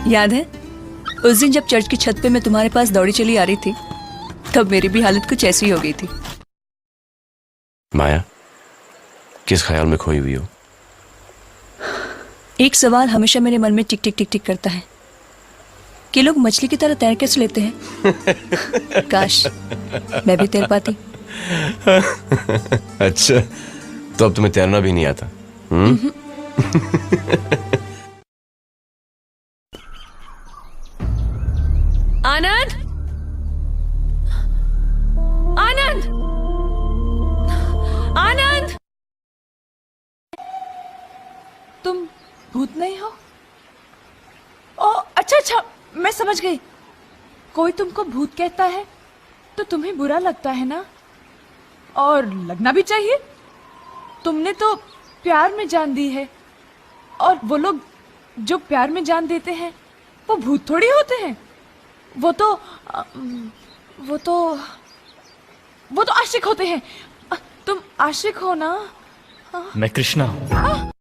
याद है उस दिन जब चर्च की छत पे मैं तुम्हारे पास दौड़ी चली आ रही थी, तब मेरी भी हालत कुछ ऐसी हो गई थी। माया, किस ख्याल में खोई हुई हो? एक सवाल हमेशा मेरे मन में टिक टिक टिक टिक करता है कि लोग मछली की तरह तैर कैसे लेते हैं। काश मैं भी तैर पाती। अच्छा, तो अब तुम्हें तैरना भी नहीं आता? आनंद, आनंद, आनंद, तुम भूत नहीं हो? ओ अच्छा अच्छा, मैं समझ गई। कोई तुमको भूत कहता है तो तुम्हें बुरा लगता है ना? और लगना भी चाहिए। तुमने तो प्यार में जान दी है, और वो लोग जो प्यार में जान देते हैं वो भूत थोड़ी होते हैं। वो तो आशिक होते हैं। तुम आशिक हो ना? मैं कृष्णा हूँ।